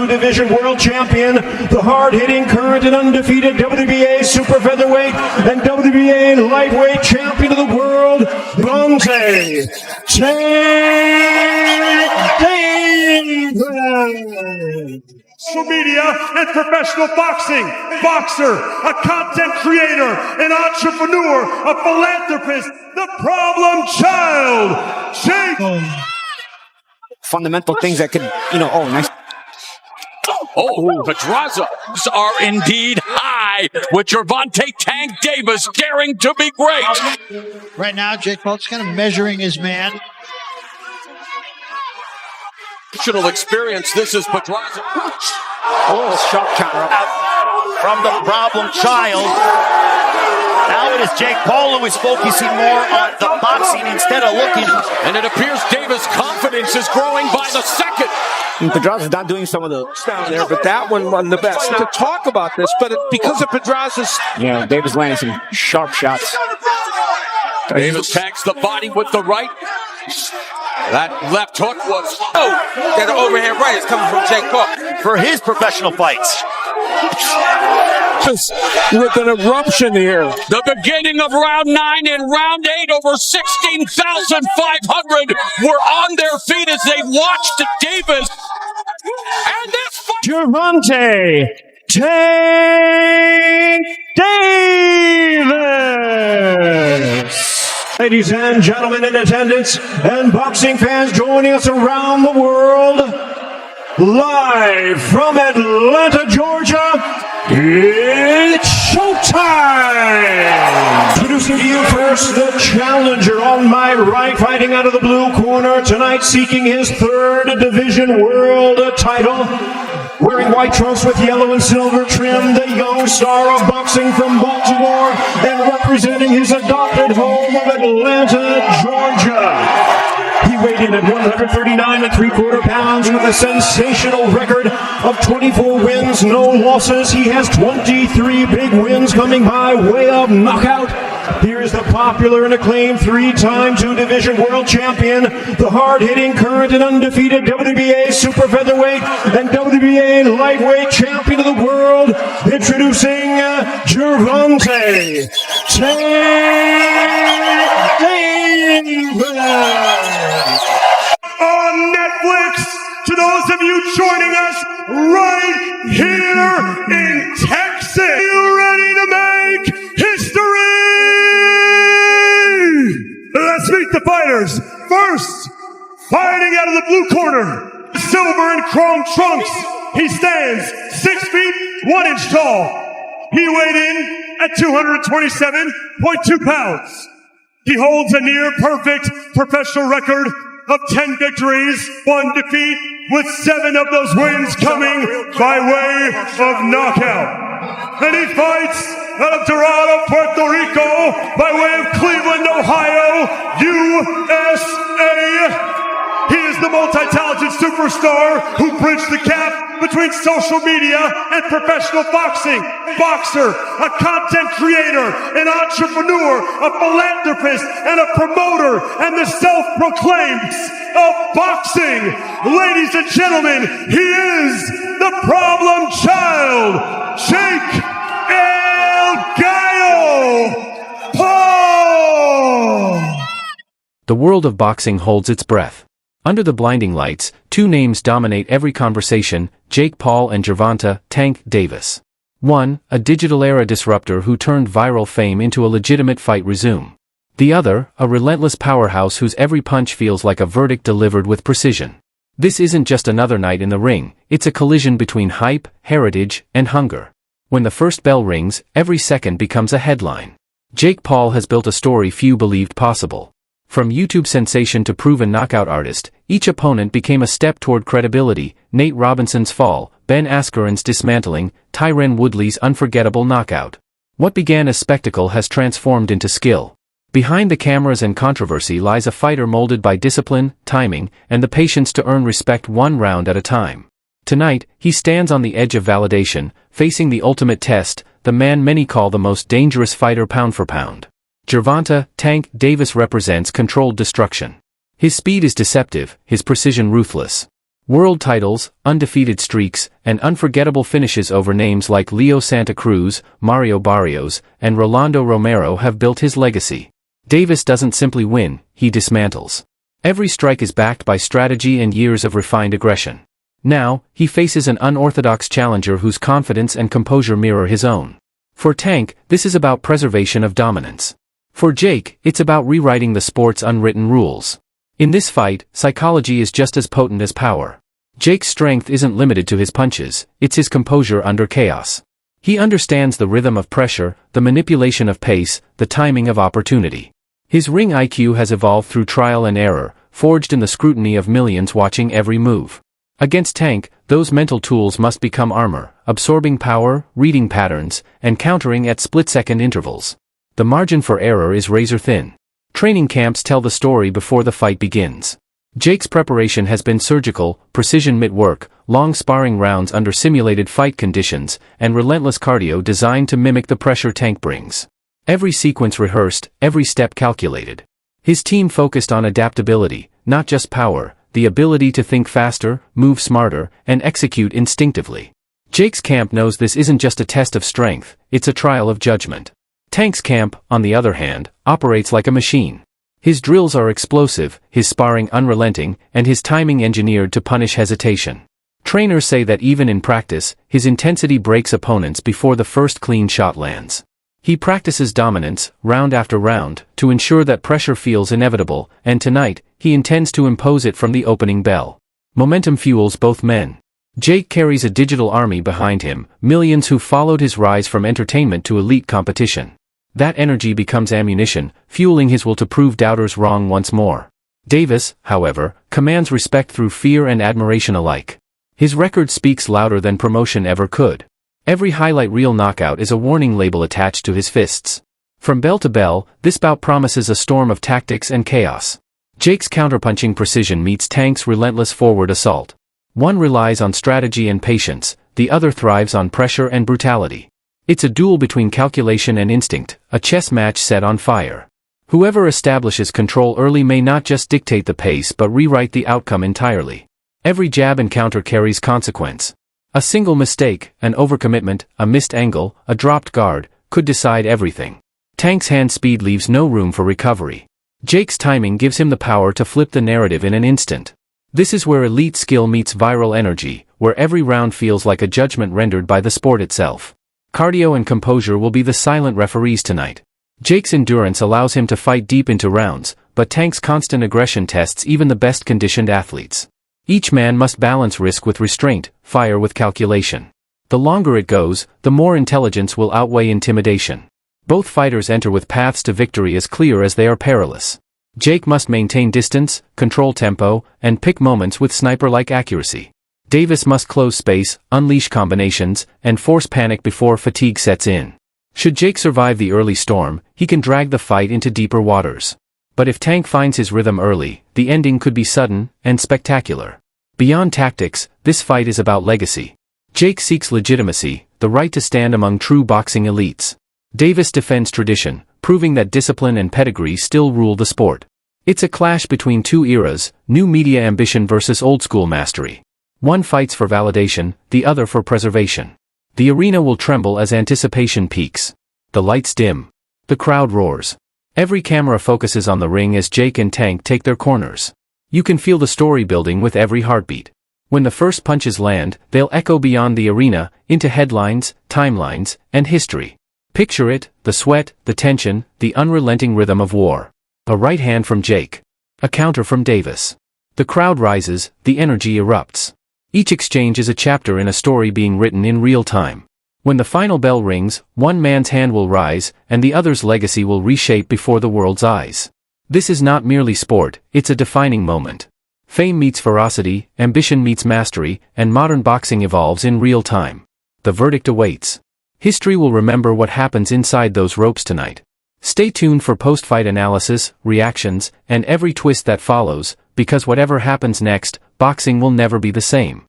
two-division world champion, the hard-hitting, current and undefeated WBA super featherweight and WBA lightweight champion of the world, Gervonta Davis. Social media and professional boxing, boxer, a content creator, an entrepreneur, a philanthropist, the problem child, Jake. Fundamental things that could, nice. Oh, Pedraza are indeed high with Gervonta Tank Davis daring to be great. Right now, Jake Paul's kind of measuring his man. Experience. This is Pedraza. Oh, shot counter from the problem child. Now it is Jake Paul who is focusing more on the boxing instead of looking. And it appears Davis' confidence is growing by the second. Pedraza's not doing some of the down there, but that one won the best. To talk about this, but because of Pedraza's... Yeah, Davis landing some sharp shots. Davis tags the body with the right. That left hook was... Oh, that overhand right is coming from Jake Paul. For his professional fights. Just with an eruption here. The beginning of round 9 and round 8, over 16,500 were on their feet as they watched Davis. And this Gervonta Tank Davis. Ladies and gentlemen in attendance and boxing fans joining us around the world, live from Atlanta, Georgia, it's showtime! Introducing to you first the challenger on my right, fighting out of the blue corner tonight, seeking his 3rd division world title. Wearing white trunks with yellow and silver trim, the young star of boxing from Baltimore, and representing his adopted home of Atlanta, Georgia. He weighed in at 139 3/4 pounds with a sensational record of 24 wins, no losses. He has 23 big wins coming by way of knockout. Here's the popular and acclaimed 3-time two-division world champion, the hard-hitting, current and undefeated WBA super featherweight and WBA lightweight champion of the world, introducing Gervonta Davis. On Netflix, to those of you joining us right here in Texas, are you ready to make history? Let's meet the fighters. First, fighting out of the blue corner, silver and chrome trunks. He stands 6 feet 1 inch tall. He weighed in at 227.2 pounds. He holds a near perfect professional record of 10 victories, 1 defeat, with 7 of those wins coming by way of knockout. And he fights out of Dorado, Puerto Rico, by way of Cleveland, Ohio, USA. He is the multi-talented superstar who bridged the gap between social media and professional boxing. Boxer, a content creator, an entrepreneur, a philanthropist, and a promoter, and the self-proclaimed of boxing. Ladies and gentlemen, he is the problem child, Jake El Gallo Paul. The world of boxing holds its breath. Under the blinding lights, 2 names dominate every conversation: Jake Paul and Gervonta Tank Davis. One, a digital-era disruptor who turned viral fame into a legitimate fight resume. The other, a relentless powerhouse whose every punch feels like a verdict delivered with precision. This isn't just another night in the ring, it's a collision between hype, heritage, and hunger. When the first bell rings, every second becomes a headline. Jake Paul has built a story few believed possible. From YouTube sensation to proven knockout artist, each opponent became a step toward credibility: Nate Robinson's fall, Ben Askren's dismantling, Tyron Woodley's unforgettable knockout. What began as spectacle has transformed into skill. Behind the cameras and controversy lies a fighter molded by discipline, timing, and the patience to earn respect 1 round at a time. Tonight, he stands on the edge of validation, facing the ultimate test, the man many call the most dangerous fighter pound for pound. Gervonta Tank Davis represents controlled destruction. His speed is deceptive, his precision ruthless. World titles, undefeated streaks, and unforgettable finishes over names like Leo Santa Cruz, Mario Barrios, and Rolando Romero have built his legacy. Davis doesn't simply win, he dismantles. Every strike is backed by strategy and years of refined aggression. Now, he faces an unorthodox challenger whose confidence and composure mirror his own. For Tank, this is about preservation of dominance. For Jake, it's about rewriting the sport's unwritten rules. In this fight, psychology is just as potent as power. Jake's strength isn't limited to his punches, it's his composure under chaos. He understands the rhythm of pressure, the manipulation of pace, the timing of opportunity. His ring IQ has evolved through trial and error, forged in the scrutiny of millions watching every move. Against Tank, those mental tools must become armor, absorbing power, reading patterns, and countering at split-second intervals. The margin for error is razor-thin. Training camps tell the story before the fight begins. Jake's preparation has been surgical, precision mid-work, long sparring rounds under simulated fight conditions, and relentless cardio designed to mimic the pressure Tank brings. Every sequence rehearsed, every step calculated. His team focused on adaptability, not just power, the ability to think faster, move smarter, and execute instinctively. Jake's camp knows this isn't just a test of strength, it's a trial of judgment. Tank's camp, on the other hand, operates like a machine. His drills are explosive, his sparring unrelenting, and his timing engineered to punish hesitation. Trainers say that even in practice, his intensity breaks opponents before the first clean shot lands. He practices dominance, round after round, to ensure that pressure feels inevitable, and tonight, he intends to impose it from the opening bell. Momentum fuels both men. Jake carries a digital army behind him, millions who followed his rise from entertainment to elite competition. That energy becomes ammunition, fueling his will to prove doubters wrong once more. Davis, however, commands respect through fear and admiration alike. His record speaks louder than promotion ever could. Every highlight reel knockout is a warning label attached to his fists. From bell to bell, this bout promises a storm of tactics and chaos. Jake's counterpunching precision meets Tank's relentless forward assault. One relies on strategy and patience, the other thrives on pressure and brutality. It's a duel between calculation and instinct, a chess match set on fire. Whoever establishes control early may not just dictate the pace but rewrite the outcome entirely. Every jab and counter carries consequence. A single mistake, an overcommitment, a missed angle, a dropped guard, could decide everything. Tank's hand speed leaves no room for recovery. Jake's timing gives him the power to flip the narrative in an instant. This is where elite skill meets viral energy, where every round feels like a judgment rendered by the sport itself. Cardio and composure will be the silent referees tonight. Jake's endurance allows him to fight deep into rounds, but Tank's constant aggression tests even the best conditioned athletes. Each man must balance risk with restraint, fire with calculation. The longer it goes, the more intelligence will outweigh intimidation. Both fighters enter with paths to victory as clear as they are perilous. Jake must maintain distance, control tempo, and pick moments with sniper-like accuracy. Davis must close space, unleash combinations, and force panic before fatigue sets in. Should Jake survive the early storm, he can drag the fight into deeper waters. But if Tank finds his rhythm early, the ending could be sudden and spectacular. Beyond tactics, this fight is about legacy. Jake seeks legitimacy, the right to stand among true boxing elites. Davis defends tradition, proving that discipline and pedigree still rule the sport. It's a clash between two eras, new media ambition versus old-school mastery. One fights for validation, the other for preservation. The arena will tremble as anticipation peaks. The lights dim. The crowd roars. Every camera focuses on the ring as Jake and Tank take their corners. You can feel the story building with every heartbeat. When the first punches land, they'll echo beyond the arena, into headlines, timelines, and history. Picture it, the sweat, the tension, the unrelenting rhythm of war. A right hand from Jake. A counter from Davis. The crowd rises, the energy erupts. Each exchange is a chapter in a story being written in real time. When the final bell rings, one man's hand will rise, and the other's legacy will reshape before the world's eyes. This is not merely sport, it's a defining moment. Fame meets ferocity, ambition meets mastery, and modern boxing evolves in real time. The verdict awaits. History will remember what happens inside those ropes tonight. Stay tuned for post-fight analysis, reactions, and every twist that follows, because whatever happens next, boxing will never be the same.